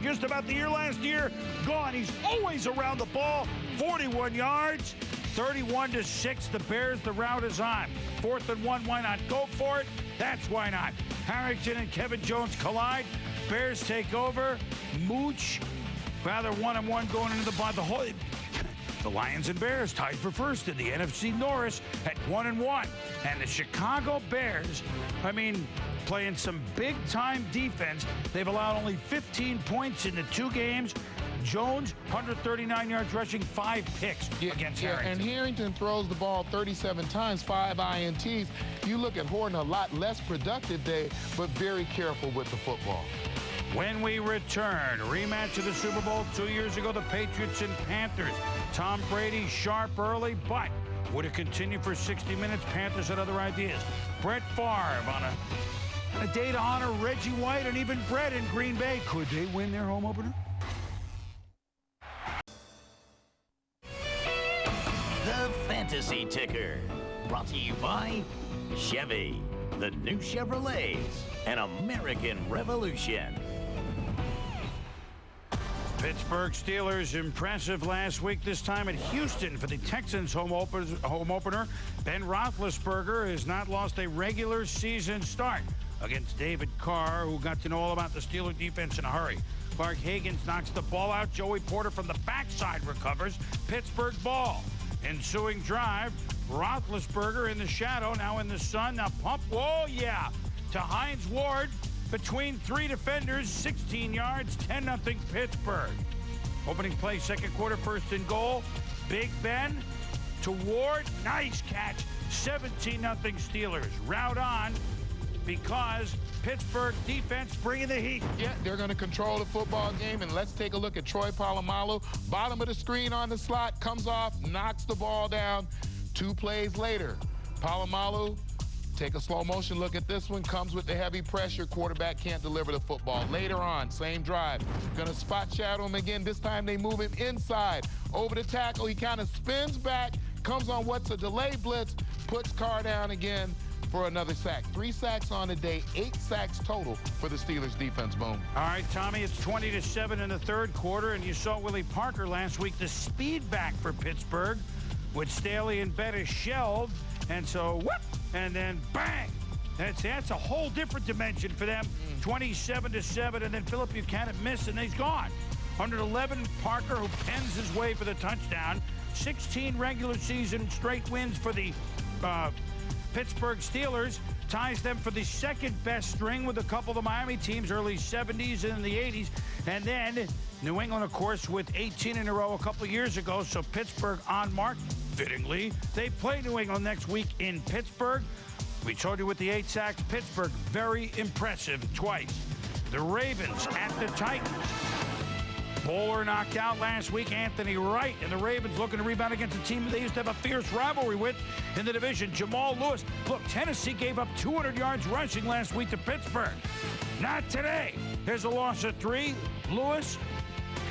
Just about the year last year, gone. He's always around the ball. 41 yards, 31-6. The Bears, the route is on. 4th and 1, why not go for it? That's why not. Harrington and Kevin Jones collide. Bears take over. Mooch, rather 1-1 going into the ball. The Lions and Bears tied for first in the NFC Norris at 1-1. And the Chicago Bears, playing some big-time defense. They've allowed only 15 points in the 2 games. Jones, 139 yards rushing, 5 picks against Harrington. And Harrington throws the ball 37 times, 5 INTs. You look at Horton, a lot less productive day, but very careful with the football. When we return, rematch of the Super Bowl 2 years ago, the Patriots and Panthers. Tom Brady sharp early, but would it continue for 60 minutes? Panthers had other ideas. Brett Favre on a day to honor Reggie White and even Brett in Green Bay. Could they win their home opener? The Fantasy Ticker, brought to you by Chevy, the new Chevrolets, and American Revolution. Pittsburgh Steelers impressive last week, this time at Houston for the Texans home opener. Ben Roethlisberger has not lost a regular season start against David Carr, who got to know all about the Steeler defense in a hurry. Clark Higgins knocks the ball out. Joey Porter from the backside recovers. Pittsburgh ball. Ensuing drive, Roethlisberger in the shadow, now in the sun. Now pump, whoa, yeah, to Hines Ward. Between 3 defenders, 16 yards, 10-0 Pittsburgh. Opening play, second quarter, 1st and goal. Big Ben to Ward, nice catch. 17-0 Steelers. Route on because Pittsburgh defense bringing the heat. Yeah, they're going to control the football game, and let's take a look at Troy Polamalu. Bottom of the screen on the slot, comes off, knocks the ball down. 2 plays later, Polamalu, take a slow motion look at this one, comes with the heavy pressure. Quarterback can't deliver the football. Later on, same drive. Gonna spot shadow him again. This time they move him inside. Over the tackle, he kind of spins back, comes on what's a delay blitz, puts Carr down again for another sack. 3 sacks on the day, 8 sacks total for the Steelers defense, Boom. All right, Tommy, it's 20-7 in the 3rd quarter, and you saw Willie Parker last week, the speed back for Pittsburgh, with Staley and Bettis shelved, and so whoop, and then bang. That's a whole different dimension for them. 27-7, and then Phillip Buchanan missed, and he's gone. 111, Parker, who pens his way for the touchdown. 16 regular season straight wins for the Pittsburgh Steelers, ties them for the 2nd best string with a couple of the Miami teams, early 70s and in the 80s. And then New England, of course, with 18 in a row a couple of years ago. So Pittsburgh on mark, fittingly. They play New England next week in Pittsburgh. We told you with the 8 sacks, Pittsburgh, very impressive twice. The Ravens at the Titans. Bowler knocked out last week, Anthony Wright, and the Ravens looking to rebound against a team they used to have a fierce rivalry with in the division. Jamal Lewis. Look, Tennessee gave up 200 yards rushing last week to Pittsburgh. Not today. There's a loss of 3. Lewis,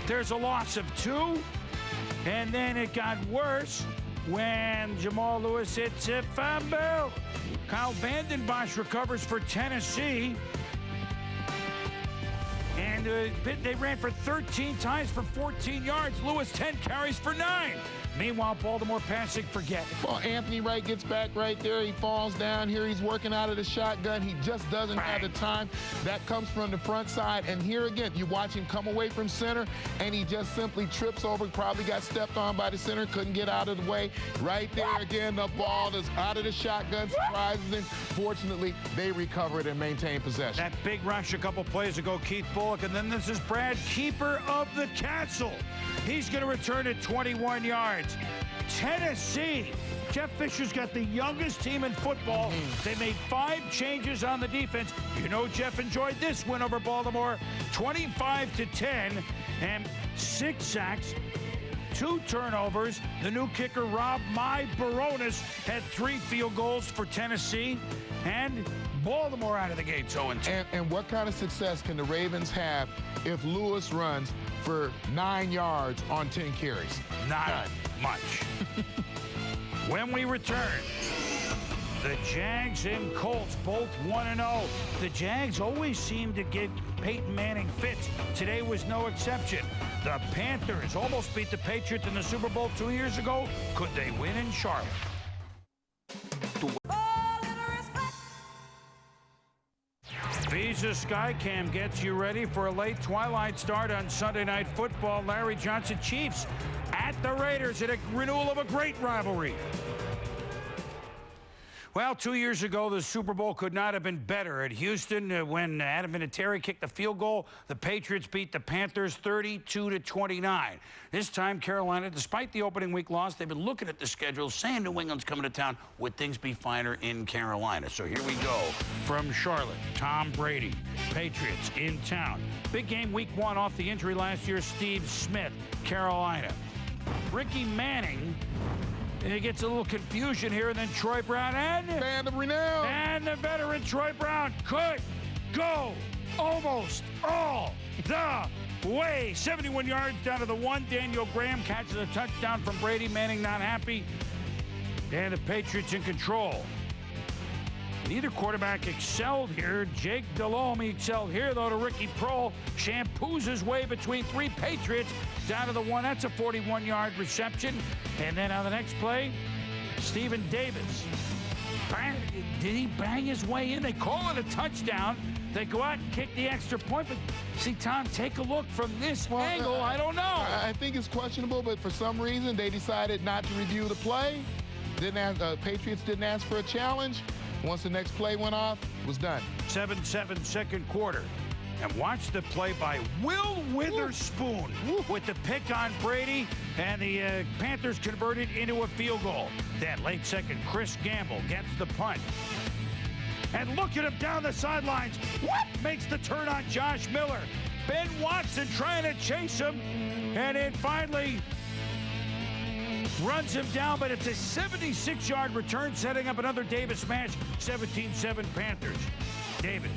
there's a loss of 2. And then it got worse when Jamal Lewis hits a fumble. Kyle Vanden Bosch recovers for Tennessee. And they ran for 13 times for 14 yards. Lewis, 10 carries for 9. Meanwhile, Baltimore passing, forget it. Well, Anthony Wright gets back right there. He falls down here. He's working out of the shotgun. He just doesn't have the time. That comes from the front side. And here again, you watch him come away from center, and he just simply trips over. Probably got stepped on by the center. Couldn't get out of the way. Right there again, the ball is out of the shotgun. Surprises him. Fortunately, they recover it and maintain possession. That big rush a couple plays ago, Keith Bullock. And then this is Brad, keeper of the castle. He's going to return at 21 yards. Tennessee. Jeff Fisher's got the youngest team in football. They made 5 changes on the defense. You know Jeff enjoyed this win over Baltimore. 25-10 and 6 sacks, 2 turnovers. The new kicker, Rob Baronis, had 3 field goals for Tennessee. And Baltimore out of the gate 0-2. And what kind of success can the Ravens have if Lewis runs for 9 yards on 10 carries? Not much. When we return, the Jags and Colts both 1-0. The Jags always seem to get Peyton Manning fits. Today was no exception. The Panthers almost beat the Patriots in the Super Bowl 2 years ago. Could they win in Charlotte? Visa Skycam gets you ready for a late twilight start on Sunday Night Football. Larry Johnson, Chiefs at the Raiders in a renewal of a great rivalry. Well, 2 years ago, the Super Bowl could not have been better at Houston when Adam Vinatieri kicked the field goal. The Patriots beat the Panthers 32-29. This time, Carolina, despite the opening week loss, they've been looking at the schedule, saying New England's coming to town. Would things be finer in Carolina? So here we go from Charlotte. Tom Brady, Patriots in town. Big game week 1 off the injury last year. Steve Smith, Carolina. Ricky Manning. And it gets a little confusion here, and then Troy Brown and Band of renown. And the veteran Troy Brown could go almost all the way. 71 yards down to the 1. Daniel Graham catches a touchdown from Brady. Manning not happy. And the Patriots in control. Neither quarterback excelled here. Jake Delhomme excelled here, though, to Ricky Prohl. Shampoos his way between 3 Patriots down to the 1. That's a 41-yard reception. And then on the next play, Stephen Davis. Did he bang his way in? They call it a touchdown. They go out and kick the extra point. But see, Tom, take a look from this angle. I don't know. I think it's questionable, but for some reason they decided not to review the play. Patriots didn't ask for a challenge. Once the next play went off, it was done. 7-7 second quarter. And watch the play by Will Witherspoon with the pick on Brady, and the Panthers converted into a field goal. Then late second, Chris Gamble gets the punt. And look at him down the sidelines. What makes the turn on Josh Miller? Ben Watson trying to chase him, and it finally runs him down, but it's a 76-yard return, setting up another Davis smash. 17-7 Panthers. Davis.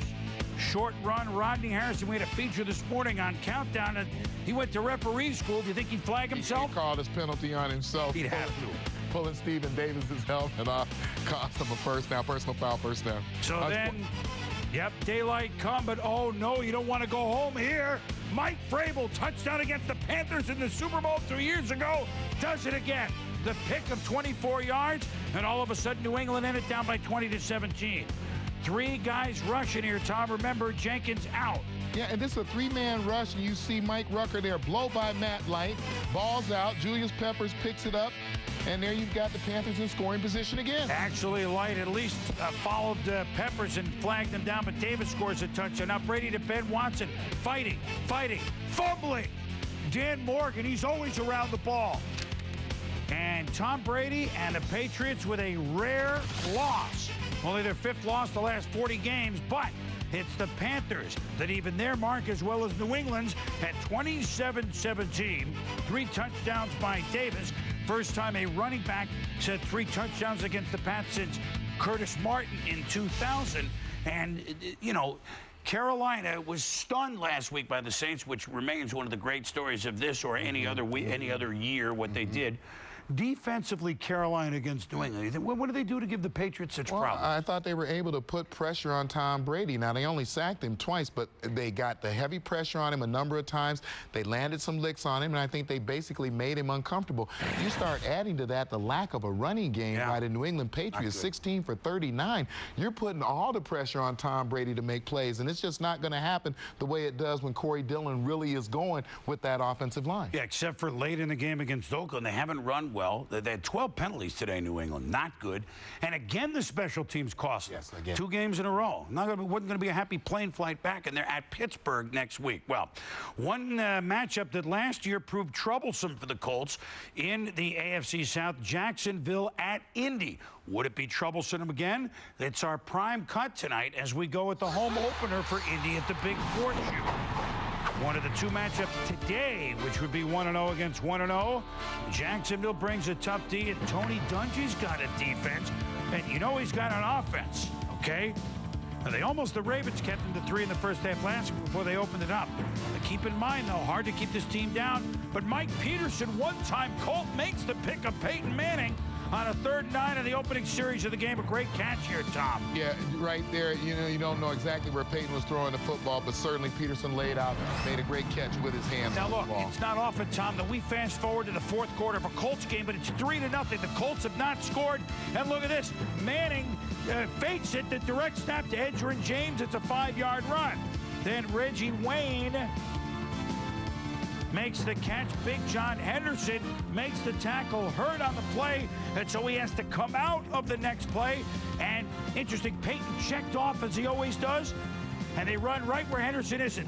Short run. Rodney Harrison, we had a feature this morning on Countdown, and he went to referee school. Do you think he'd flag himself? He called his penalty on himself. He'd have to. Pulling Stephen Davis's helmet off cost him a first down, personal foul, first down. So then, yep, daylight come, but oh no, you don't want to go home here. Mike Vrabel, touchdown against the Panthers in the Super Bowl 2 years ago, does it again. The pick of 24 yards, and all of a sudden New England ended down by 20-17. 3 guys rushing here, Tom. Remember, Jenkins out. Yeah, and this is a 3-man rush, and you see Mike Rucker there, blow by Matt Light, balls out, Julius Peppers picks it up, and there you've got the Panthers in scoring position again. Actually, Light at least followed Peppers and flagged him down, but Davis scores a touchdown. Now Brady to Ben Watson, fighting, fumbling. Dan Morgan, he's always around the ball. And Tom Brady and the Patriots with a rare loss. Only their 5th loss the last 40 games, but it's the Panthers that even their mark as well as New England's at 27-17. 3 touchdowns by Davis. First time a running back set 3 touchdowns against the Pats since Curtis Martin in 2000. And, you know, Carolina was stunned last week by the Saints, which remains one of the great stories of this or any other year, what they did. Defensively, Carolina against New England. What do they do to give the Patriots such problems? I thought they were able to put pressure on Tom Brady. Now, they only sacked him twice, but they got the heavy pressure on him a number of times. They landed some licks on him, and I think they basically made him uncomfortable. You start adding to that the lack of a running game by the New England Patriots, 16 for 39. You're putting all the pressure on Tom Brady to make plays, and it's just not going to happen the way it does when Corey Dillon really is going with that offensive line. Yeah, except for late in the game against Oakland. They haven't run well. They had 12 penalties today, New England. Not good. And again, the special teams cost them. 2 games in a row. Wasn't going to be a happy plane flight back, and they're at Pittsburgh next week. Well, one matchup that last year proved troublesome for the Colts in the AFC South, Jacksonville at Indy. Would it be troublesome again? It's our prime cut tonight as we go with the home opener for Indy at the Big Fort Shoot. One of the 2 matchups today, which would be 1-0 against 1-0. Jacksonville brings a tough D, and Tony Dungy's got a defense, and you know he's got an offense, okay? Now the Ravens kept them to 3 in the first half last week before they opened it up. But keep in mind, though, hard to keep this team down. But Mike Peterson, one-time Colt, makes the pick of Peyton Manning. on a 3rd and 9 in the opening series of the game. A great catch here, Tom. Yeah, right there, you don't know exactly where Peyton was throwing the football, but certainly Peterson laid out, made a great catch with his hands. Now on the look, ball. it's not often, Tom, that we fast forward to the 4th quarter of a Colts game, but it's 3-0. The Colts have not scored. And look at this. Manning fakes it, the direct snap to Edgerrin James. It's a 5-yard run. Then Reggie Wayne makes the catch. Big John Henderson makes the tackle, hurt on the play, and so he has to come out of the next play. And interesting, Peyton checked off as he always does, and they run right where Henderson isn't.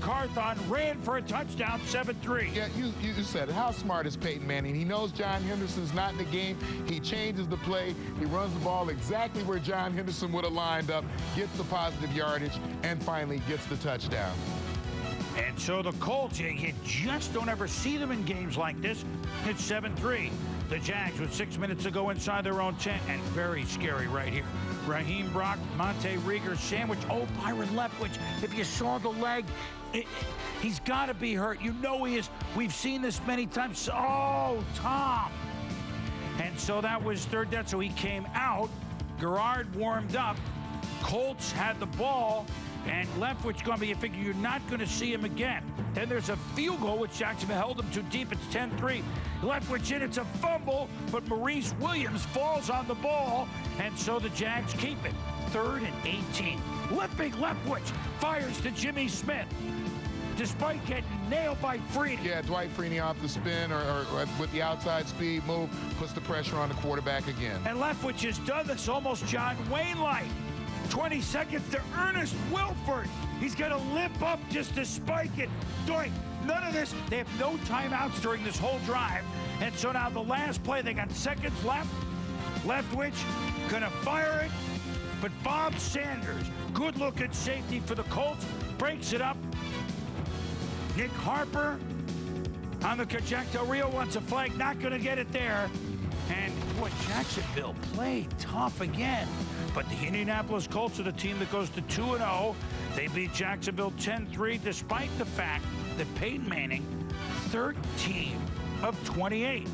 Carthon ran for a touchdown, 7-3. Yeah, you said it. How smart is Peyton Manning? He knows John Henderson's not in the game. He changes the play. He runs the ball exactly where John Henderson would have lined up, gets the positive yardage, and finally gets the touchdown. And so the Colts, you just don't ever see them in games like this. It's 7-3. The Jags with 6 minutes to go inside their own 10, and very scary right here. Raheem Brock, Monte Rieger sandwich. Oh, Byron Leftwich, if you saw the leg, he's got to be hurt. You know he is. We've seen this many times. Oh, Tom. And so that was 3rd down, so he came out. Garrard warmed up. Colts had the ball. And Leftwich going to be, you figure you're not going to see him again. Then there's a field goal, which Jacksonville held him too deep. It's 10-3. Leftwich in, it's a fumble, but Maurice Williams falls on the ball, and so the Jags keep it. 3rd and 18. Limping Leftwich fires to Jimmy Smith, despite getting nailed by Freeney. Yeah, Dwight Freeney off the spin or with the outside speed move, puts the pressure on the quarterback again. And Leftwich has done this almost John Wayne-like. 20 seconds to Ernest Wilford. He's going to limp up just to spike it. Doink. None of this. They have no timeouts during this whole drive. And so now the last play, they got seconds left. Leftwich going to fire it. But Bob Sanders, good-looking safety for the Colts, breaks it up. Nick Harper on the Jack Del Rio wants a flag. Not going to get it there. And, boy, Jacksonville played tough again. But the Indianapolis Colts are the team that goes to 2-0. They beat Jacksonville 10-3, despite the fact that Peyton Manning, 13 of 28.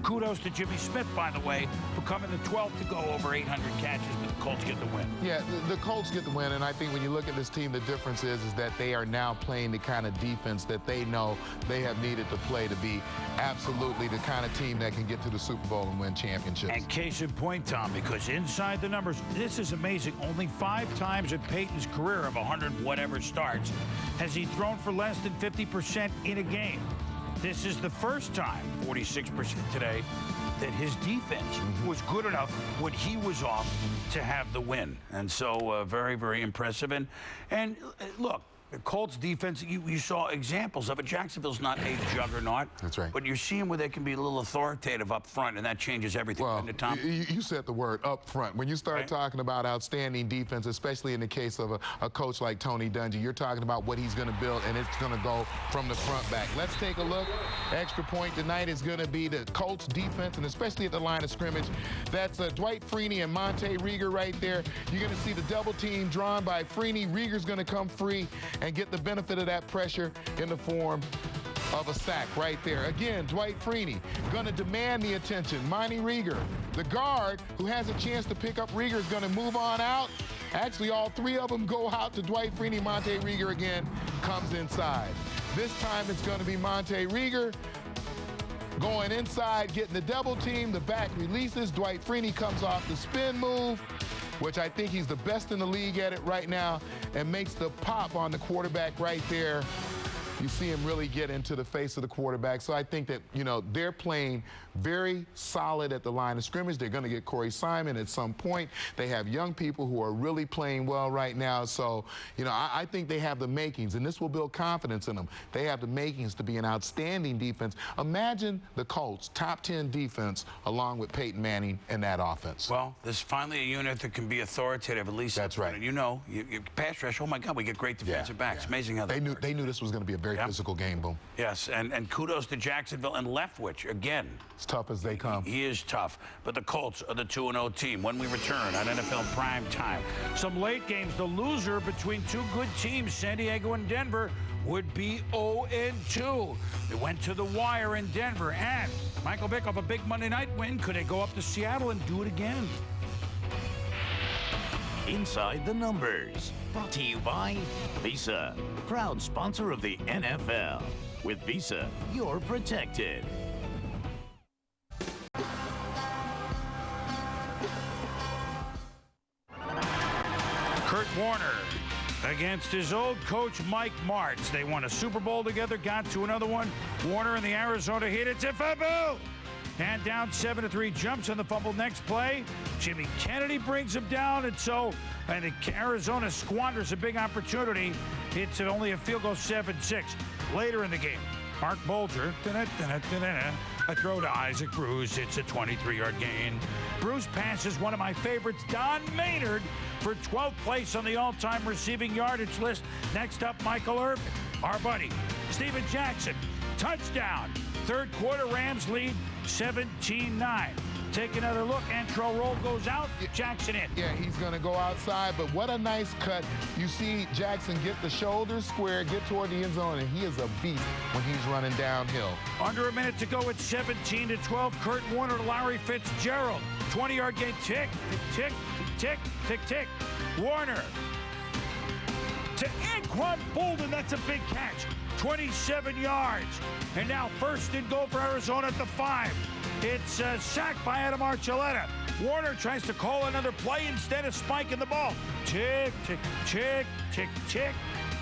Kudos to Jimmy Smith, by the way, becoming the 12th to go over 800 catches, but the Colts get the win. Yeah, the Colts get the win, and I think when you look at this team, the difference is that they are now playing the kind of defense that they know they have needed to play to be absolutely the kind of team that can get to the Super Bowl and win championships. And case in point, Tom, because inside the numbers, this is amazing. Only 5 times in Peyton's career of 100 whatever starts has he thrown for less than 50% in a game. This is the first time, 46% today, that his defense was good enough when he was off to have the win. And so very, very impressive. And look, the Colts defense, you saw examples of it. Jacksonville's not a juggernaut. That's right. But you're seeing where they can be a little authoritative up front, and that changes everything. Well, Tom? you said the word up front. When you start talking about outstanding defense, especially in the case of a coach like Tony Dungy, you're talking about what he's going to build, and it's going to go from the front back. Let's take a look. Extra point tonight is going to be the Colts defense, and especially at the line of scrimmage. That's Dwight Freeney and Monte Rieger right there. You're going to see the double team drawn by Freeney. Rieger's going to come free and get the benefit of that pressure in the form of a sack right there. Again, Dwight Freeney going to demand the attention. Monte Rieger, the guard who has a chance to pick up Rieger, is going to move on out. Actually, all 3 of them go out to Dwight Freeney. Monte Rieger again comes inside. This time it's going to be Monte Rieger going inside, getting the double team. The back releases. Dwight Freeney comes off the spin move, which I think he's the best in the league at it right now, and makes the pop on the quarterback right there. You see him really get into the face of the quarterback. So I think that, they're playing very solid at the line of scrimmage. They're going to get Corey Simon at some point. They have young people who are really playing well right now. So, I think they have the makings, and this will build confidence in them. They have the makings to be an outstanding defense. Imagine the Colts, top 10 defense, along with Peyton Manning and that offense. Well, there's finally a unit that can be authoritative, at least. That's right. You pass rush, oh my God, we get great defensive backs. It's amazing how they knew this was going to be a very physical game, Boom. Yes, and kudos to Jacksonville and Leftwich again. As tough as they come. He is tough, but the Colts are the 2-0 team. When we return on NFL Prime Time, some late games, the loser between 2 good teams, San Diego and Denver, would be 0-2. It went to the wire in Denver, and Michael Vick off a big Monday night win. Could they go up to Seattle and do it again? Inside the Numbers, brought to you by Visa, proud sponsor of the NFL. With Visa, you're protected. Kurt Warner against his old coach, Mike Martz. They won a Super Bowl together, got to another one. Warner in the Arizona hit. It's a fumble! And down 7-3, jumps on the fumble. Next play, Jimmy Kennedy brings him down, and Arizona squanders a big opportunity. It's only a field goal, 7-6. Later in the game, Mark Bolger, a throw to Isaac Bruce. It's a 23-yard gain. Bruce passes one of my favorites, Don Maynard, for 12th place on the all-time receiving yardage list. Next up, Michael Irvin, our buddy. Steven Jackson, touchdown. Third quarter, Rams lead 17-9. Take another look. Antro roll goes out. Jackson in. Yeah, he's going to go outside, but what a nice cut. You see Jackson get the shoulders square, get toward the end zone, and he is a beast when he's running downhill. Under a minute to go. It's 17-12. Kurt Warner to Larry Fitzgerald. 20-yard gain. Tick, tick, tick, tick, tick. Warner to Anquan Bolden. That's a big catch. 27 yards. And now first and goal for Arizona at the 5. It's sacked by Adam Archuleta. Warner tries to call another play instead of spiking the ball. Tick, tick, tick, tick, tick,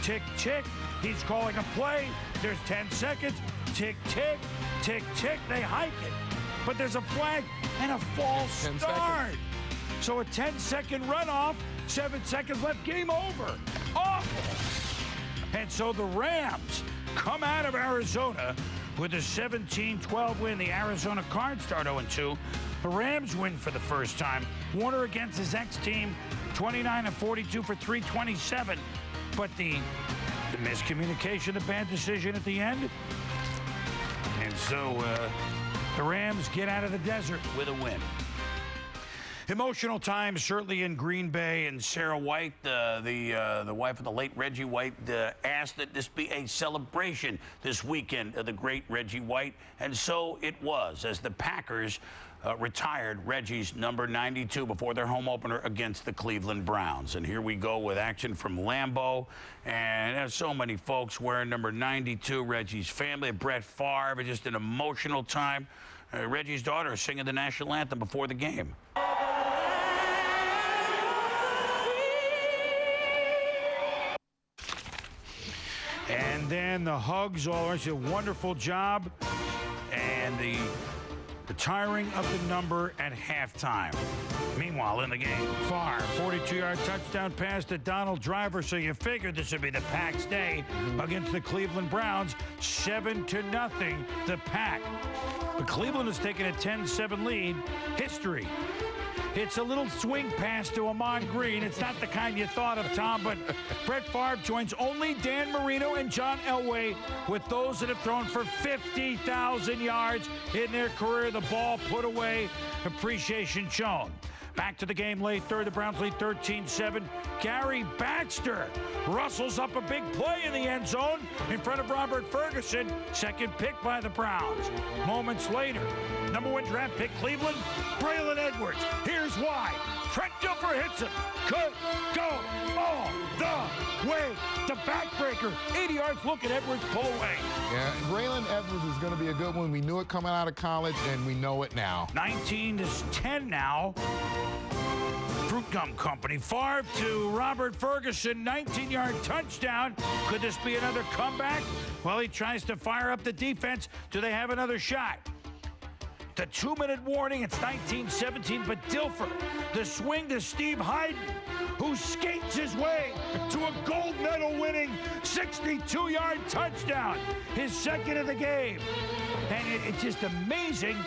tick, tick. He's calling a play. There's 10 seconds. Tick, tick, tick, tick. They hike it. But there's a flag and a false start. So a 10-second runoff. 7 seconds left. Game over. Awful. And so the Rams come out of Arizona with a 17-12 win. The Arizona Cards start 0-2. The Rams win for the first time. Warner against his ex-team, 29-42 for 327. But the miscommunication, the bad decision at the end. And so the Rams get out of the desert with a win. Emotional times certainly in Green Bay, and Sarah White, the wife of the late Reggie White, asked that this be a celebration this weekend of the great Reggie White, and so it was, as the Packers retired Reggie's number 92 before their home opener against the Cleveland Browns. And here we go with action from Lambeau, and there's so many folks wearing number 92, Reggie's family, Brett Favre, just an emotional time. Reggie's daughter singing the national anthem before the game. And then the hugs all around. A wonderful job. And the retiring of the number at halftime. Meanwhile, in the game, Favre, 42-yard touchdown pass to Donald Driver. So you figured this would be the Pack's day against the Cleveland Browns. 7-0, the Pack. But Cleveland has taken a 10-7 lead. History. It's a little swing pass to Amon Green. It's not the kind you thought of, Tom, but Brett Favre joins only Dan Marino and John Elway with those that have thrown for 50,000 yards in their career. The ball put away, appreciation shown. Back to the game late third. The Browns lead 13-7. Gary Baxter rustles up a big play in the end zone in front of Robert Ferguson. Second pick by the Browns. Moments later, number 1 draft pick Cleveland, Braylon Edwards. Here's why. Trent Dilfer hits him. Could go all the way. The backbreaker. 80 yards. Look at Edwards pull away. Yeah, Braylon Edwards is going to be a good one. We knew it coming out of college, and we know it now. 19-10 now. Fruit Gum Company. Favre to Robert Ferguson, 19-yard touchdown. Could this be another comeback? Well, he tries to fire up the defense. Do they have another shot? The 2-minute warning, it's 19-17, but Dilfer, the swing to Steve Hyden, who skates his way to a gold medal winning 62-yard touchdown, his second of the game. And it's just amazing.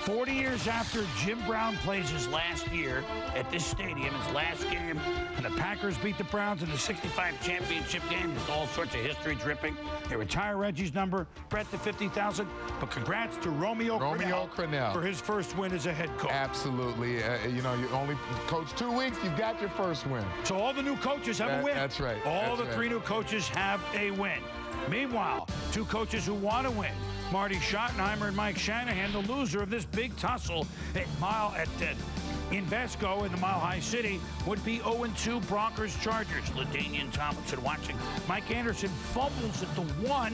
40 years after Jim Brown plays his last year at this stadium, his last game, and the Packers beat the Browns in the 65 championship game. Just all sorts of history dripping. They retire Reggie's number, Brett to 50,000. But congrats to Romeo Crennel for his first win as a head coach. Absolutely. You know, you only coach 2 weeks, you've got your first win. So all the new coaches have a win. That's right. All the 3 new coaches have a win. Meanwhile, two coaches who want to win, Marty Schottenheimer and Mike Shanahan, the loser of this big tussle in Vesco in the Mile High City, would be 0-2 Broncos-Chargers. LaDainian Tomlinson watching. Mike Anderson fumbles at the 1,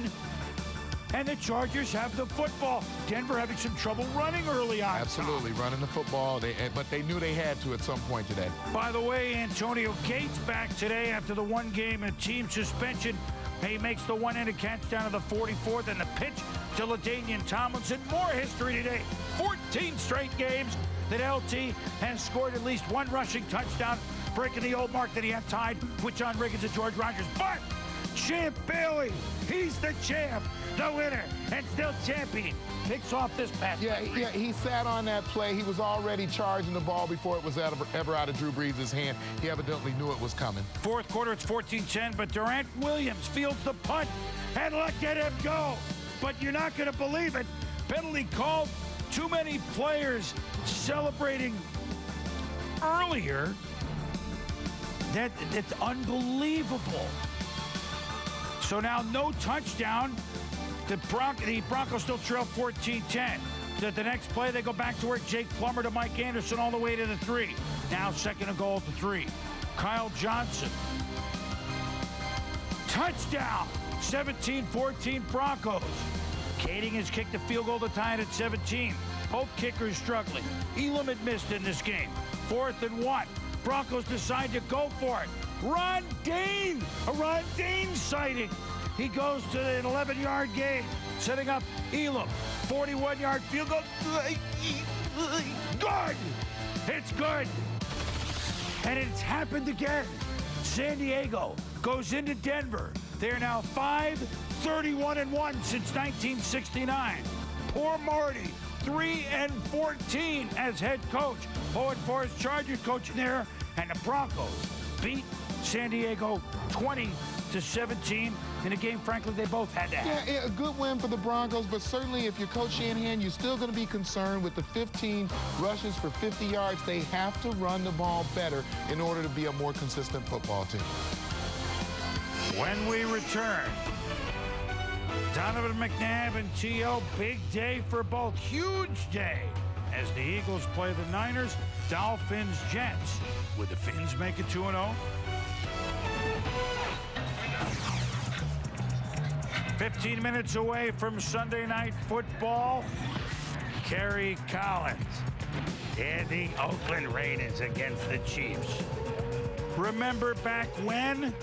and the Chargers have the football. Denver having some trouble running early on. Absolutely, running the football, but they knew they had to at some point today. By the way, Antonio Gates back today after the 1 game and team suspension. He makes the one-handed catch down to the 44th, and the pitch to LaDainian Tomlinson. More history today. 14 straight games that LT has scored at least 1 rushing touchdown, breaking the old mark that he had tied with John Riggins and George Rogers. But Champ Bailey, he's the champ, the winner, and still champion. Picks off this pass. Yeah, he sat on that play. He was already charging the ball before it was ever out of Drew Brees' hand. He evidently knew it was coming. Fourth quarter, it's 14-10, but Durant Williams fields the punt, and look at him go. But you're not going to believe it. Penalty called. Too many players celebrating earlier. That's unbelievable. So now no touchdown. The Broncos still trail 14-10. At the next play, they go back to work. Jake Plummer to Mike Anderson all the way to the 3. Now second and goal at the 3. Kyle Johnson. Touchdown. 17-14 Broncos. Kading has kicked a field goal to tie it at 17. Both kickers struggling. Elam had missed in this game. 4th and 1. Broncos decide to go for it. Ron Dane! A Ron Dane sighting. He goes to an 11-yard gain, setting up Elam. 41-yard field goal. Good! It's good. And it's happened again. San Diego goes into Denver. They're now 5-31-1 since 1969. Poor Marty, 3-14 as head coach. Owen Forrest Chargers coaching there, and the Broncos beat San Diego 20-17 in a game, frankly, they both had to have. Yeah, a good win for the Broncos, but certainly if you're Coach Shanahan, you're still going to be concerned with the 15 rushes for 50 yards. They have to run the ball better in order to be a more consistent football team. When we return, Donovan McNabb and T.O., big day for both. Huge day as the Eagles play the Niners, Dolphins, Jets. Would the Finns make it 2-0? 15 minutes away from Sunday Night Football, Kerry Collins and the Oakland Raiders against the Chiefs. Remember back when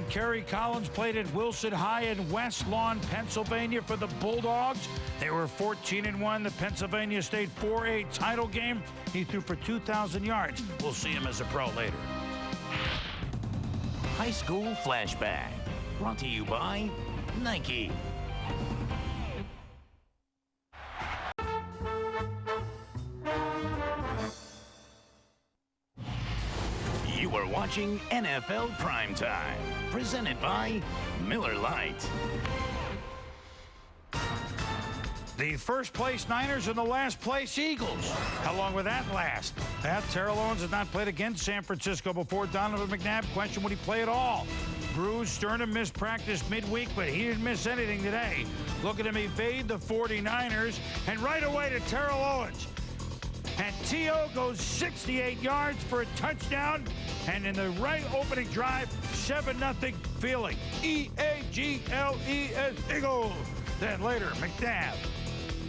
Kerry Collins played at Wilson High in West Lawn, Pennsylvania for the Bulldogs? They were 14-1. The Pennsylvania State 4A title game. He threw for 2,000 yards. We'll see him as a pro later. High School Flashback, brought to you by Nike. You are watching NFL Primetime, presented by Miller Lite. The first place Niners and the last place Eagles. How long will that last? Terrell Owens has not played against San Francisco before. Donovan McNabb questioned would he play at all. Bruce Sternum missed practice midweek, but he didn't miss anything today. Look at him evade the 49ers, and right away to Terrell Owens. And T.O. goes 68 yards for a touchdown, and in the right opening drive, 7-0 feeling. E-A-G-L-E-S, Eagles. Then later, McNabb.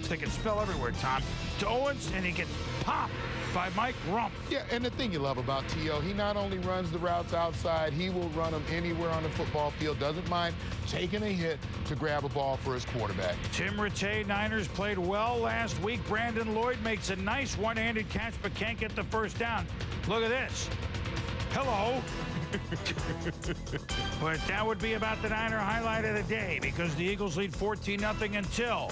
They can spell everywhere, Tom. To Owens, and he gets popped by Mike Rump. Yeah, and the thing you love about T.O., he not only runs the routes outside, he will run them anywhere on the football field. Doesn't mind taking a hit to grab a ball for his quarterback. Tim Rattay, Niners played well last week. Brandon Lloyd makes a nice one-handed catch, but can't get the first down. Look at this. Hello. But that would be about the Niner highlight of the day, because the Eagles lead 14-0 until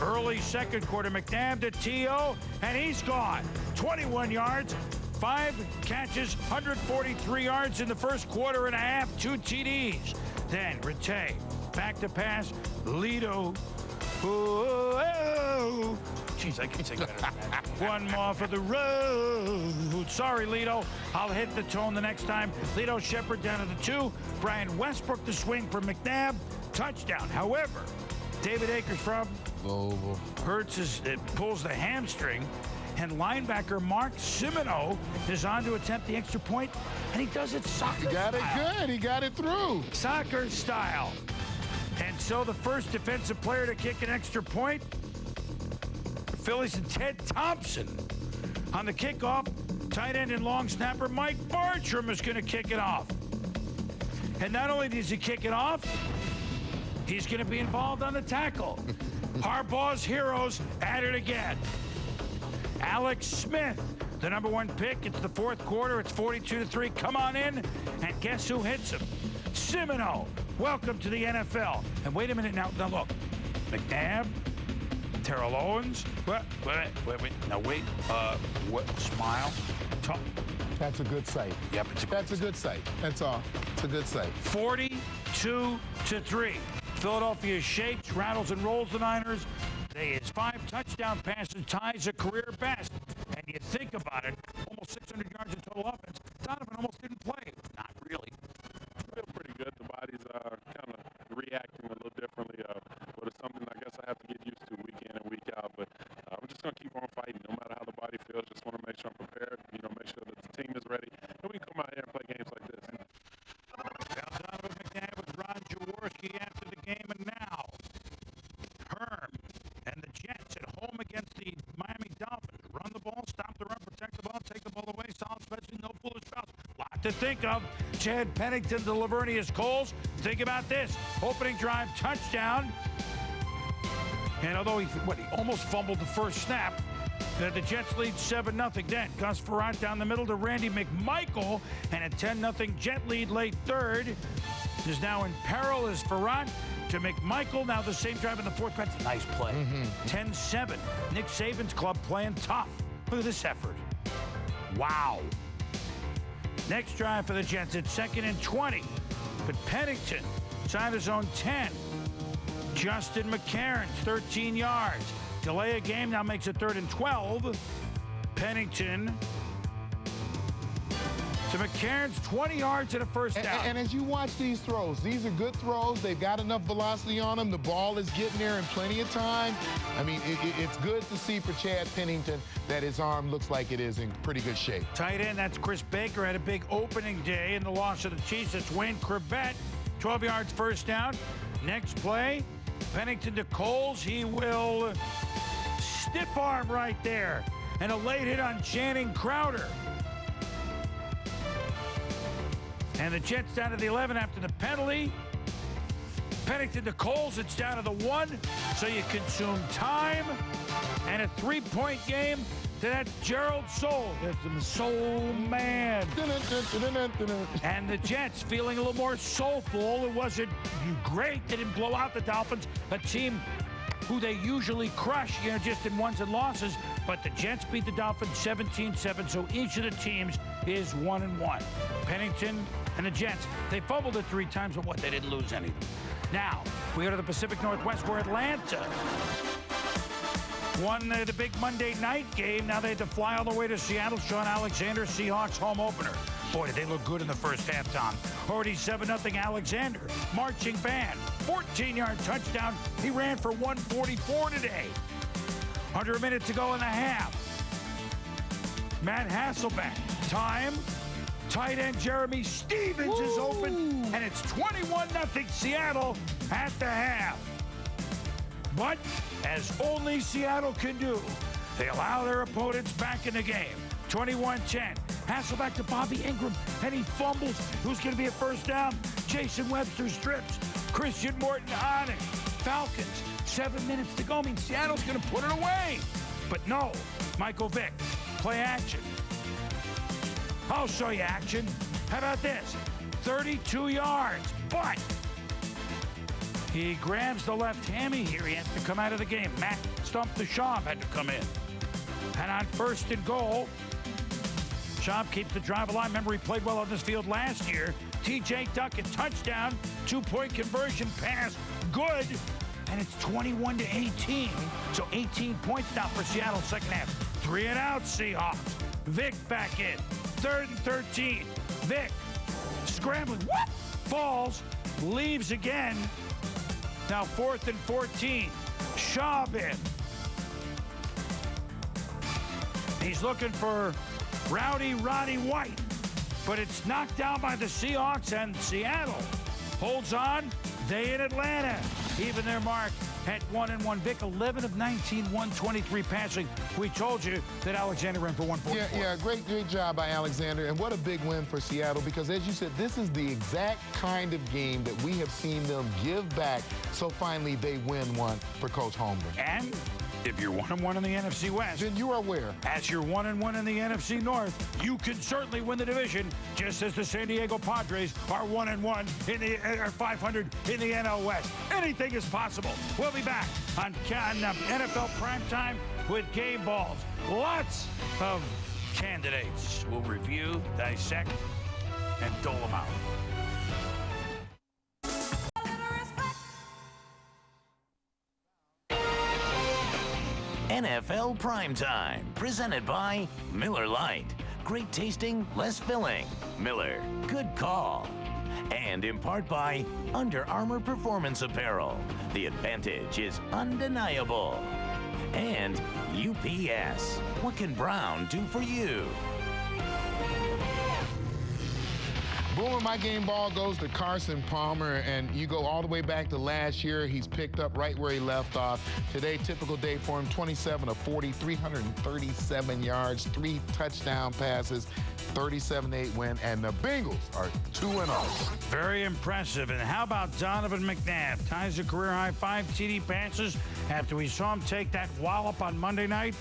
early second quarter. McNabb to T.O., and he's gone. 21 yards, 5 catches, 143 yards in the first quarter and a half, 2 TDs. Then Rattay, back to pass, Lito. Oh, jeez, I can sing better than that. One more for the road. Sorry, Lito. I'll hit the tone the next time. Lito Shepard down to the 2. Brian Westbrook the swing for McNabb. touchdown. However, David Akers from Hurts pulls the hamstring, and linebacker Mark Simino is on to attempt the extra point, and he does it soccer style. He got it good. He got it through. Soccer style. And so the first defensive player to kick an extra point, the Phillies and Ted Thompson. On the kickoff, tight end and long snapper Mike Bartram is going to kick it off. And not only does he kick it off, he's going to be involved on the tackle. Harbaugh's heroes at it again. Alex Smith, the number 1 pick. It's the fourth quarter. It's 42-3. Come on in, and guess who hits him? Simino. Welcome to the NFL. And wait a minute now. Now look, McNabb, Terrell Owens. Wait. Now wait. What? Smile. Talk. That's a good sight. Yep, That's a good sight. That's all. It's a good sight. 42-3. Philadelphia shakes, rattles, and rolls the Niners. His 5 touchdown passes ties a career best. And you think about it, almost 600 yards in total offense. Donovan almost didn't play. Not really. Feel pretty good. The body's kind of reacting a little differently. But it's something I guess I have to get used to week in and week out. But I'm just going to keep on fighting no matter how the body feels. Just want to make sure I'm prepared, make sure that the team is ready. And we can come out here and play games like this. Now Donovan McNabb with Ron Jaworski after the game, and now Herm and the Jets at home against the Miami Dolphins. Run the ball, stop the run, protect the ball, take the ball away, solid specialty, no foolish fouls. Lot to think of. Chad Pennington to Lavernius Coles. Think about this. Opening drive touchdown. And although he almost fumbled the first snap, the Jets lead 7-0. Then Gus Frerotte down the middle to Randy McMichael, and a 10-0 Jet lead late third is now in peril as Frerotte to McMichael. Now the same drive in the fourth. That's a nice play. 10-7. Nick Saban's club playing tough. Look at this effort. Wow. Next drive for the Jets at 2nd and 20. But Pennington inside his own 10. Justin McCarron's 13 yards. Delay a game now makes it 3rd and 12. Pennington to McCarron's 20 yards and a first down. And as you watch these throws, these are good throws. They've got enough velocity on them. The ball is getting there in plenty of time. I mean, it's good to see for Chad Pennington that his arm looks like it is in pretty good shape. Tight end, that's Chris Baker, had a big opening day in the loss of the Chiefs. It's Wayne Corbett, 12 yards first down. Next play, Pennington to Coles. He will stiff arm right there. And a late hit on Channing Crowder. And the Jets down to the 11 after the penalty. Pennington to Coles, it's down to the 1. So you consume time. And a 3-point game to that Gerald Soul. That's the soul man. And the Jets feeling a little more soulful. It wasn't great. They didn't blow out the Dolphins, a team who they usually crush, just in ones and losses. But the Jets beat the Dolphins 17-7, so each of the teams is 1-1. Pennington and the Jets, they fumbled it 3 times, but they didn't lose any of them. Now, we go to the Pacific Northwest, where Atlanta won the big Monday night game. Now they had to fly all the way to Seattle. Sean Alexander, Seahawks home opener. Boy, did they look good in the first half, Tom. Already 7-0 Alexander. Marching band, 14-yard touchdown. He ran for 144 today. Under a minute to go in the half. Matt Hasselbeck, time. Tight end Jeremy Stevens is open, and it's 21-0 Seattle at the half. But, as only Seattle can do, they allow their opponents back in the game. 21-10. Hasselbeck to Bobby Ingram, and he fumbles. Who's going to be a first down? Jason Webster strips. Christian Morton on it. Falcons, 7 minutes to go. I mean, Seattle's going to put it away. But no, Michael Vick, play action. I'll show you action. How about this? 32 yards, but he grabs the left hammy here. He has to come out of the game. Matt Stump the Schaub had to come in. And on 1st and goal, Schaub keeps the drive alive. Remember, he played well on this field last year. TJ Duckett, touchdown, 2-point conversion pass, good. And it's 21-18. So 18 points now for Seattle second half. 3 and out, Seahawks. Vick back in. 3rd and 13. Vick scrambling. What? Falls. Leaves again. Now 4th and 14. Schaub in. He's looking for Roddy White, but it's knocked down by the Seahawks, and Seattle holds on. They in Atlanta even their mark at 1-1. Vic, 11 of 19, 123 passing. We told you that Alexander ran for 144. Yeah, great job by Alexander, and what a big win for Seattle, because as you said, this is the exact kind of game that we have seen them give back, so finally they win one for Coach Holmgren. And if you're 1-1 in the NFC West, then you are where? As you're 1-1 in the NFC North, you can certainly win the division, just as the San Diego Padres are 1-1 in the 500 in the NL West. Anything is possible. We'll be back on NFL Primetime with Game Balls. Lots of candidates. We'll review, dissect, and dole them out. NFL Primetime, presented by Miller Lite. Great tasting, less filling. Miller, good call. And in part by Under Armour Performance Apparel. The advantage is undeniable. And UPS. What can Brown do for you? Boomer, my game ball goes to Carson Palmer, and you go all the way back to last year. He's picked up right where he left off. Today, typical day for him, 27 of 40, 337 yards, 3 touchdown passes, 37-8 win, and the Bengals are 2-0. Very impressive. And how about Donovan McNabb? Ties a career-high 5 TD passes after we saw him take that wallop on Monday night.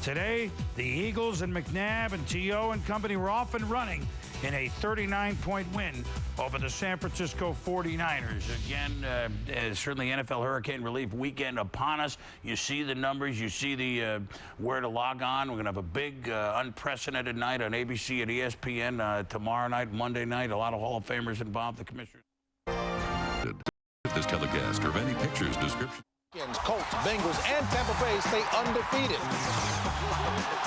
Today, the Eagles and McNabb and T.O. and company were off and running in a 39-point win over the San Francisco 49ers. Again, certainly NFL Hurricane Relief Weekend upon us. You see the numbers. You see the where to log on. We're going to have a big, unprecedented night on ABC and ESPN tomorrow night, Monday night. A lot of Hall of Famers involved. The commissioners. This telecast or any pictures, description. Colts, Bengals, and Tampa Bay stay undefeated.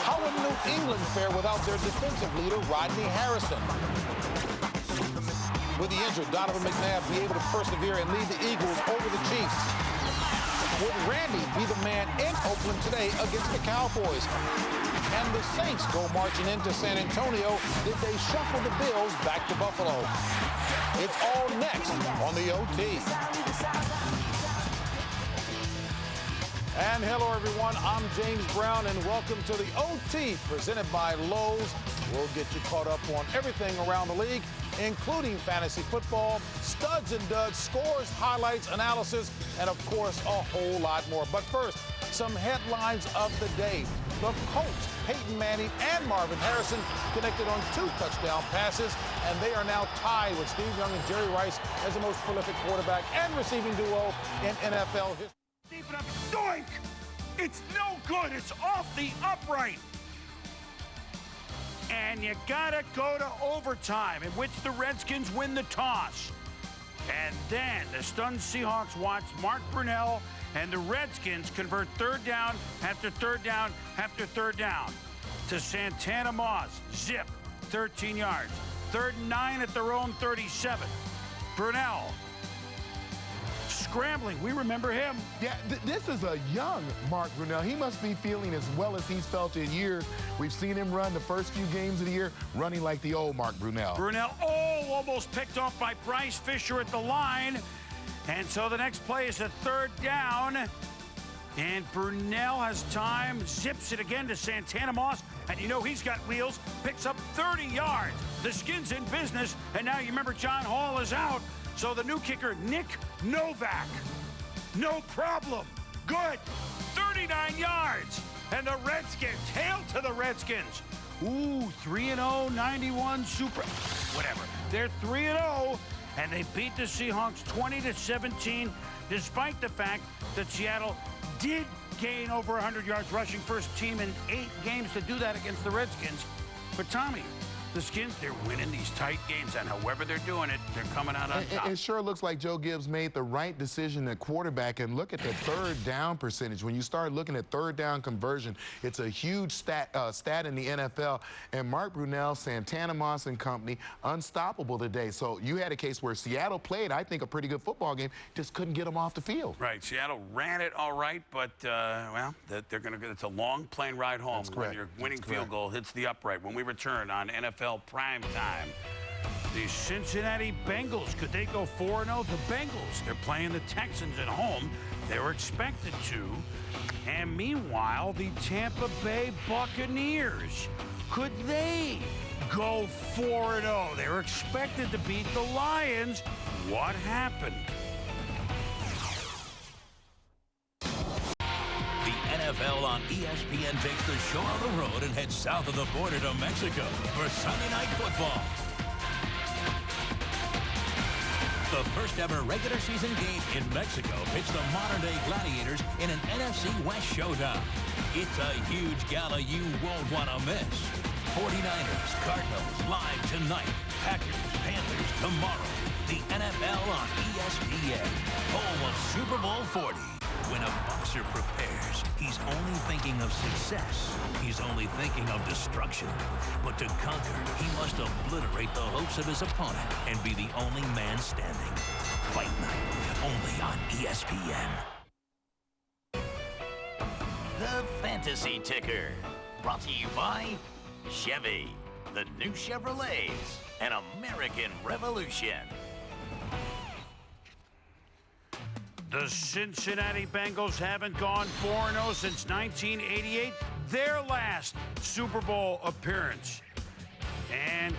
How will New England fare without their defensive leader, Rodney Harrison? With the injured Donovan McNabb be able to persevere and lead the Eagles over the Chiefs? Would Randy be the man in Oakland today against the Cowboys? And the Saints go marching into San Antonio. Did they shuffle the Bills back to Buffalo? It's all next on the OT. And hello, everyone. I'm James Brown, and welcome to the OT presented by Lowe's. We'll get you caught up on everything around the league, including fantasy football, studs and duds, scores, highlights, analysis, and, of course, a whole lot more. But first, some headlines of the day. The Colts, Peyton Manning and Marvin Harrison, connected on 2 touchdown passes, and they are now tied with Steve Young and Jerry Rice as the most prolific quarterback and receiving duo in NFL history. Deep enough. Doink! It's no good. It's off the upright. And you gotta go to overtime, in which the Redskins win the toss. And then the stunned Seahawks watch Mark Brunell and the Redskins convert 3rd down after 3rd down after 3rd down to Santana Moss. Zip, 13 yards. 3rd and 9 at their own 37. Brunell scrambling. We remember him. Yeah, this is a young Mark Brunell. He must be feeling as well as he's felt in years. We've seen him run the first few games of the year, running like the old Mark Brunell. Almost picked off by Bryce Fisher at the line. And so the next play is a 3rd down. And Brunell has time, zips it again to Santana Moss. And you know he's got wheels, picks up 30 yards. The Skins in business. And now you remember John Hall is out. So the new kicker, Nick Novak, no problem. Good. 39 yards. And the Redskins, hail to the Redskins. Ooh, 3-0, 91 super, whatever. They're 3-0, and they beat the Seahawks 20-17, despite the fact that Seattle did gain over 100 yards rushing, first team in 8 games to do that against the Redskins. But Tommy, the Skins, they're winning these tight games, and however they're doing it, they're coming out on top. It sure looks like Joe Gibbs made the right decision at quarterback, and look at the third down percentage. When you start looking at third down conversion, it's a huge stat in the NFL, and Mark Brunell, Santana Moss and company, unstoppable today. So you had a case where Seattle played, I think, a pretty good football game, just couldn't get them off the field. Right, Seattle ran it all right, but, well, they're going to get, it's a long plane ride home. That's correct. When your winning field goal hits the upright. When we return on NFL Prime Time, the Cincinnati Bengals, could they go 4-0? The Bengals, they're playing the Texans at home. They were expected to. And meanwhile, the Tampa Bay Buccaneers, could they go 4-0? They were expected to beat the Lions. What happened? The NFL on ESPN takes the show on the road and heads south of the border to Mexico for Sunday Night Football. The first ever regular season game in Mexico pits the modern-day Gladiators in an NFC West showdown. It's a huge gala you won't want to miss. 49ers, Cardinals live tonight. Packers, Panthers tomorrow. The NFL on ESPN, home of Super Bowl 40. When a boxer prepares, he's only thinking of success. He's only thinking of destruction. But to conquer, he must obliterate the hopes of his opponent and be the only man standing. Fight night, only on ESPN. The Fantasy Ticker, brought to you by Chevy, the new Chevrolets, an American revolution. The Cincinnati Bengals haven't gone 4-0 since 1988, their last Super Bowl appearance. And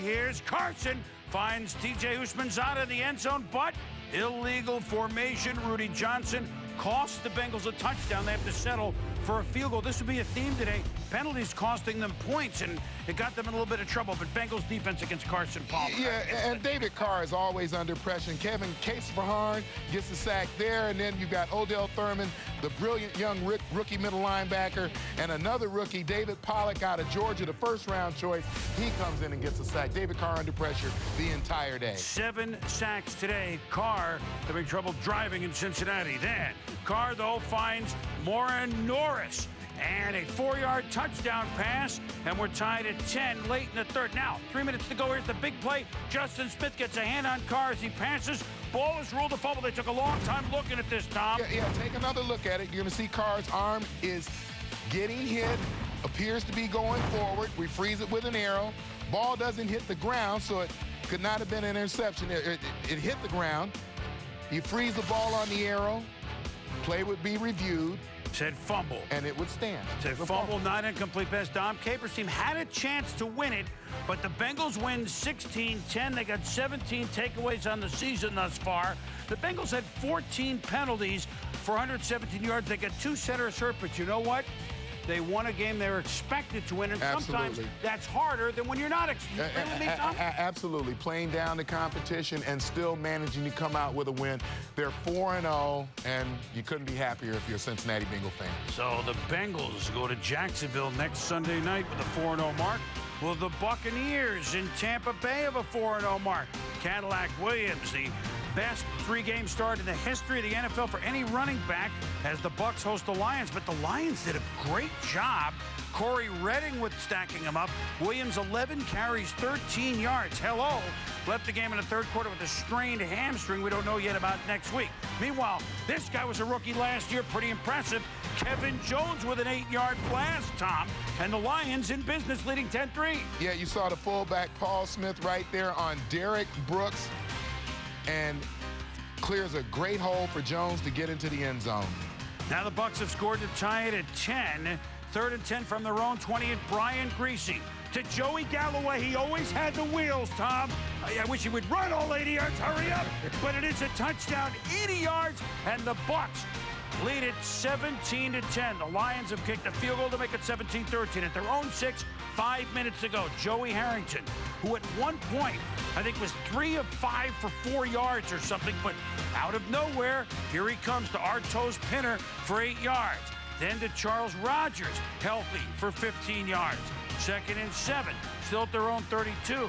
here's Carson, finds T.J. Houshmandzadeh in the end zone, but illegal formation. Rudy Johnson costs the Bengals a touchdown. They have to settle for a field goal. This would be a theme today. Penalties costing them points, and it got them in a little bit of trouble. But Bengals defense against Carson Palmer. Yeah, and David Carr is always under pressure. And Kevin Case-Verharn gets the sack there, and then you've got Odell Thurman, the brilliant young rookie middle linebacker, and another rookie, David Pollock out of Georgia, the first-round choice. He comes in and gets a sack. David Carr under pressure the entire day. 7 sacks today. Carr having trouble driving in Cincinnati. Then Carr, though, finds Moreeeee Norris and a 4-yard touchdown pass, and we're tied at 10 late in the third. Now, 3 minutes to go. Here's the big play. Justin Smith gets a hand on Carr as he passes. Ball is ruled a fumble. They took a long time looking at this, Tom. Yeah, take another look at it. You're going to see Carr's arm is getting hit, appears to be going forward. We freeze it with an arrow. Ball doesn't hit the ground, so it could not have been an interception. It hit the ground. You freeze the ball on the arrow. Play would be reviewed. Said fumble. And it would stand. Said fumble, not incomplete pass. Dom Capers' team had a chance to win it, but the Bengals win 16-10. They got 17 takeaways on the season thus far. The Bengals had 14 penalties for 117 yards. They got 2 centers hurt, but you know what? They won a game they were expected to win, and sometimes that's harder than when you're not expected. Absolutely. Playing down the competition and still managing to come out with a win. They're 4-0, and you couldn't be happier if you're a Cincinnati Bengal fan. So the Bengals go to Jacksonville next Sunday night with a 4-0 mark. Well, the Buccaneers in Tampa Bay have a 4-0 mark. Cadillac Williams, the best 3-game start in the history of the NFL for any running back as the Bucs host the Lions. But the Lions did a great job. Corey Redding with stacking them up. Williams, 11 carries, 13 yards. Hello. Left the game in the third quarter with a strained hamstring we don't know yet about next week. Meanwhile, this guy was a rookie last year. Pretty impressive. Kevin Jones with an 8-yard blast, Tom. And the Lions in business leading 10-3. Yeah, you saw the fullback Paul Smith right there on Derek Brooks. And clears a great hole for Jones to get into the end zone. Now the Bucs have scored to tie it at 10. 3rd and 10 from their own 20 at Brian Greasy. To Joey Galloway, he always had the wheels, Tom. I wish he would run all 80 yards, hurry up. But it is a touchdown, 80 yards, and the Bucs lead it 17-10. The Lions have kicked a field goal to make it 17-13 at their own 6, 5 minutes to go. Joey Harrington, who at one point, I think was 3 of 5 for 4 yards or something, but out of nowhere, here he comes to Arto's Pinner for 8 yards. Then to Charles Rogers, healthy for 15 yards. 2nd and 7, still at their own 32.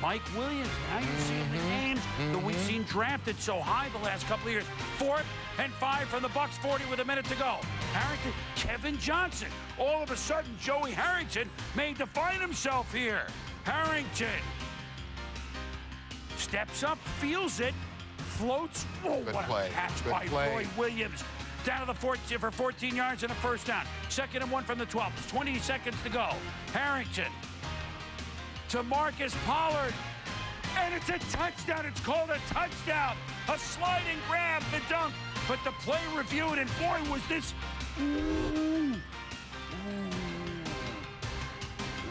Mike Williams, now you see in the games that we've seen drafted so high the last couple of years. 4th and 5 from the Bucs 40 with a minute to go. Harrington, Kevin Johnson. All of a sudden, Joey Harrington may define himself here. Harrington steps up, feels it, floats. Oh, Good what play. a catch Good by play. Roy Williams. Down to the 14 for 14 yards and a first down. 2nd and 1 from the 12. 20 seconds to go. Harrington to Marcus Pollard. And it's a touchdown. It's called a touchdown. A sliding grab, the dunk. But the play reviewed, and boy, was this. Ooh.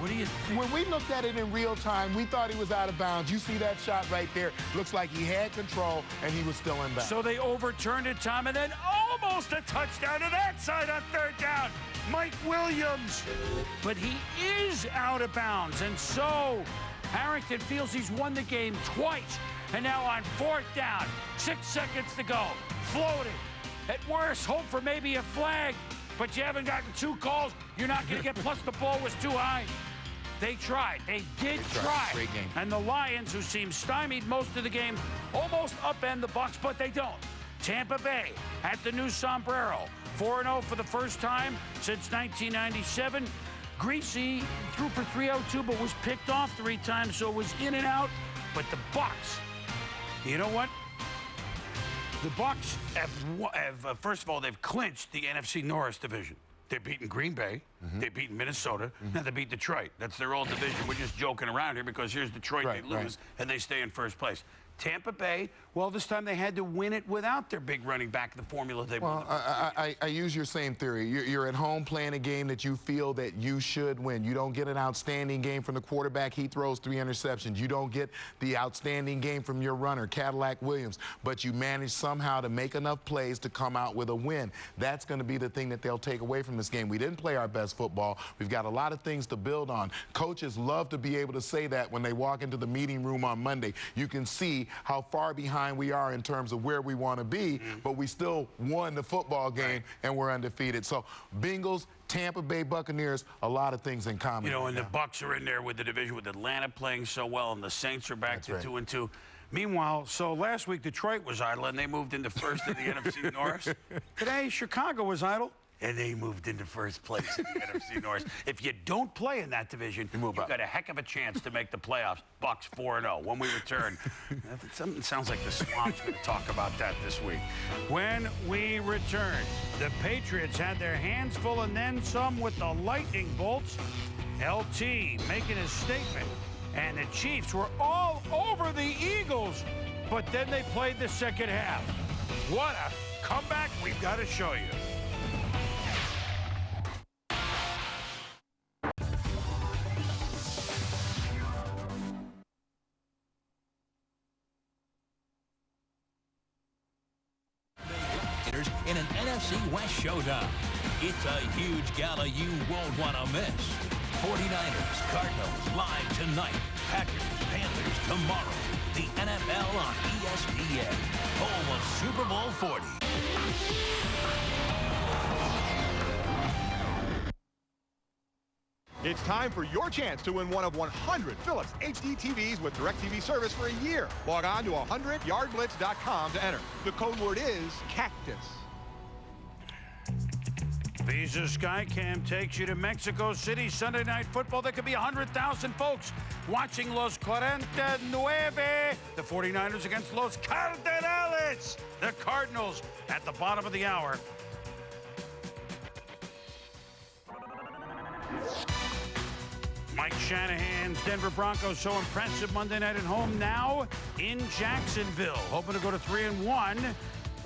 What do you think? When we looked at it in real time, we thought he was out of bounds. You see that shot right there? Looks like he had control, and he was still in bounds. So they overturned it, Tom, and then almost a touchdown to that side on 3rd down. Mike Williams. But he is out of bounds, and so Harrington feels he's won the game twice. And now on 4th down, 6 seconds to go. Floating. At worst, hope for maybe a flag. But you haven't gotten 2 calls. You're not going to get, plus the ball was too high. They tried. They did try. Great game. And the Lions, who seemed stymied most of the game, almost upend the Bucs, but they don't. Tampa Bay at the new Sombrero. 4-0 for the first time since 1997. Greasy threw for 302, but was picked off 3 times, so it was in and out. But the Bucs, you know what? The Bucs have first of all, they've clinched the NFC North division. They've beaten Green Bay. They've beaten Minnesota. Now they beat Detroit. That's their old division. We're just joking around here because here's Detroit. They lose, and they stay in first place. Tampa Bay, well, this time they had to win it without their big running back, the formula they won. I use your same theory. You're at home playing a game that you feel that you should win. You don't get an outstanding game from the quarterback. He throws 3 interceptions. You don't get the outstanding game from your runner, Cadillac Williams, but you manage somehow to make enough plays to come out with a win. That's going to be the thing that they'll take away from this game. We didn't play our best football. We've got a lot of things to build on. Coaches love to be able to say that when they walk into the meeting room on Monday. You can see how far behind we are in terms of where we want to be, but we still won the football game and we're undefeated. So Bengals, Tampa Bay Buccaneers, a lot of things in common. You know, and the Bucs are in there with the division with Atlanta playing so well, and the Saints are back to 2-2. Meanwhile, so last week Detroit was idle and they moved into first in the NFC North. Today Chicago was idle and they moved into first place in the NFC North. If you don't play in that division, you've got a heck of a chance to make the playoffs. Bucs 4-0. When we return, something sounds like the Swamp's going to talk about that this week. When we return, the Patriots had their hands full and then some with the lightning bolts. LT making his statement, and the Chiefs were all over the Eagles, but then they played the second half. What a comeback we've got to show you. In an NFC West showdown. It's a huge gala you won't want to miss. 49ers, Cardinals live tonight. Packers, Panthers tomorrow. The NFL on ESPN. Home of Super Bowl 40. It's time for your chance to win one of 100 Philips HD TVs with DirecTV service for a year. Log on to 100yardblitz.com to enter. The code word is Cactus. Visa Skycam takes you to Mexico City Sunday Night Football. There could be 100,000 folks watching Los 49, the 49ers against Los Cardenales, the Cardinals, at the bottom of the hour. Mike Shanahan's Denver Broncos so impressive Monday night at home, now in Jacksonville, hoping to go to 3-1.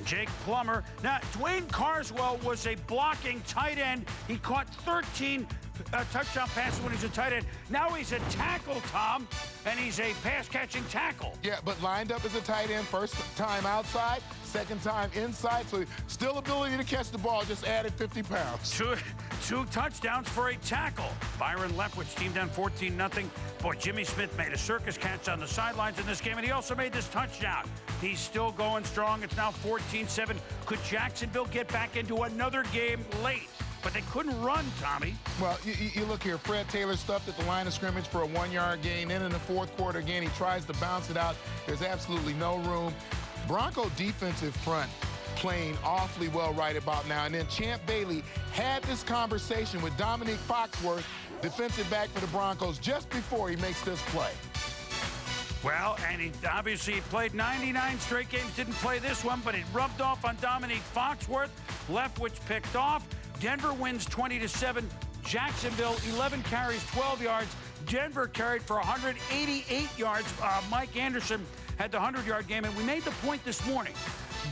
Jake Plummer. Now, Dwayne Carswell was a blocking tight end. He caught 13 touchdown passes when he's a tight end. Now he's a tackle, Tom, and he's a pass-catching tackle. Yeah, but lined up as a tight end, first time outside, second time inside, so still ability to catch the ball, just added 50 pounds. Two touchdowns for a tackle. Byron Leftwich team down 14-0. Boy, Jimmy Smith made a circus catch on the sidelines in this game, and he also made this touchdown. He's still going strong. It's now 14-7. Could Jacksonville get back into another game late? but they couldn't run, Tommy. Well, you look here. Fred Taylor stuffed at the line of scrimmage for a 1-yard gain. Then in the fourth quarter again, he tries to bounce it out. There's absolutely no room. Bronco defensive front playing awfully well right about now. And then Champ Bailey had this conversation with Dominique Foxworth, defensive back for the Broncos, just before he makes this play. Well, and he obviously played 99 straight games, didn't play this one, but it rubbed off on Dominique Foxworth. Leftwich picked off. Denver wins 20-7. Jacksonville, 11 carries, 12 yards. Denver carried for 188 yards. Mike Anderson had the 100-yard game, and we made the point this morning.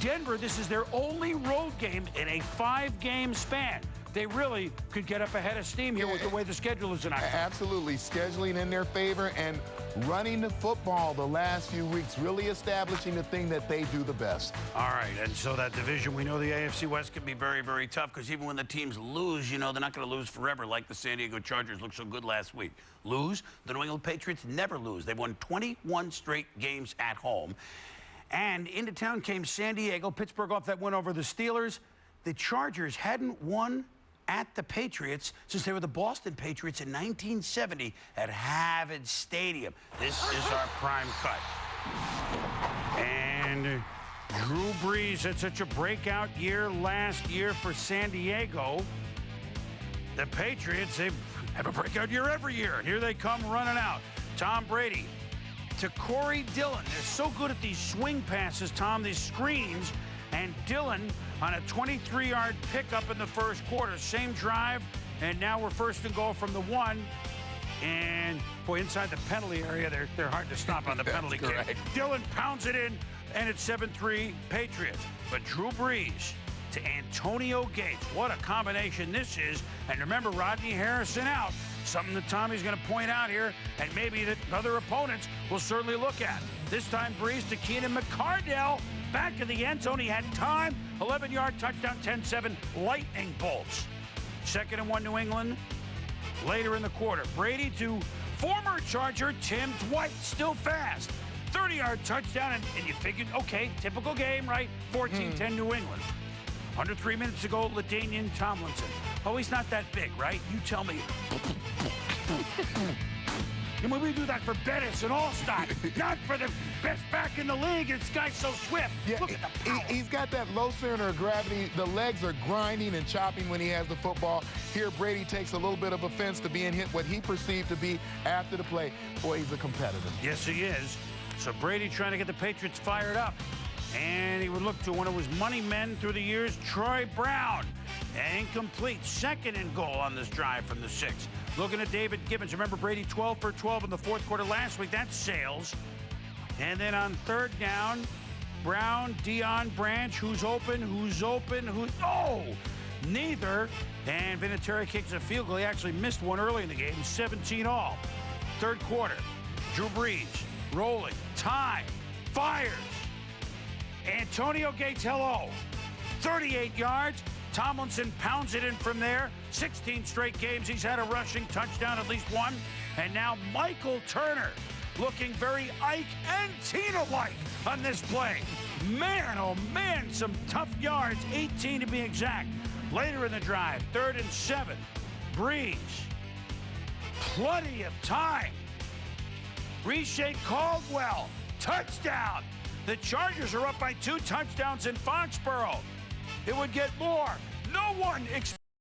Denver, this is their only road game in a 5-game span. They really could get up ahead of steam here with the way the schedule is tonight. Absolutely. Scheduling in their favor and running the football the last few weeks, really establishing the thing that they do the best. All right, and so that division, we know the AFC West can be very, very tough because even when the teams lose, you know, they're not going to lose forever like the San Diego Chargers looked so good last week. Lose, the New England Patriots never lose. They've won 21 straight games at home. And into town came San Diego. Pittsburgh off that win over the Steelers. The Chargers hadn't won at the Patriots since they were the Boston Patriots in 1970 at Havard Stadium. This is our prime cut. And Drew Brees had such a breakout year last year for San Diego. The Patriots, they have a breakout year every year. And here they come running out. Tom Brady to Corey Dillon. They're so good at these swing passes, Tom, these screens. And Dillon on a 23-yard pickup in the first quarter. Same drive, and now we're first and goal from the 1. And, boy, inside the penalty area, they're hard to stop on the penalty kick. Dillon pounds it in, and it's 7-3 Patriots. But Drew Brees to Antonio Gates. What a combination this is. And remember, Rodney Harrison out. Something that Tommy's going to point out here, and maybe that other opponents will certainly look at. This time, Brees to Keenan McCardell. Back in the end zone, he had time. 11-yard touchdown, 10-7, lightning bolts. 2nd and 1, New England. Later in the quarter, Brady to former Charger Tim Dwight, still fast. 30-yard touchdown, and you figured, okay, typical game, right? 14-10 New England. Under 3 minutes to go, LaDainian Tomlinson. Oh, he's not that big, right? You tell me. And when we do that for Bettis and Allstott, not for the best back in the league, this guy's so swift. Yeah, look at the power. He's got that low center of gravity. The legs are grinding and chopping when he has the football. Here, Brady takes a little bit of offense to being hit what he perceived to be after the play. Boy, he's a competitor. Yes, he is. So Brady trying to get the Patriots fired up. And he would look to one of his money men through the years, Troy Brown. And incomplete. 2nd and goal on this drive from the 6. Looking at David Gibbons. Remember Brady 12 for 12 in the fourth quarter last week. That's sales. And then on 3rd down, Brown, Deion Branch. Who's open? Oh! Neither. And Vinatieri kicks a field goal. He actually missed one early in the game. 17-all. 3rd quarter. Drew Brees rolling. Time. Fires. Antonio Gates, hello. 38 yards. Tomlinson pounds it in from there. 16 straight games he's had a rushing touchdown, at least one. And now Michael Turner looking very Ike and Tina-like on this play. Man, oh man, some tough yards, 18 to be exact. Later in the drive, 3rd and 7. Brees, plenty of time. Reshae Caldwell, touchdown. The Chargers are up by 2 touchdowns in Foxborough. It would get more. No one expects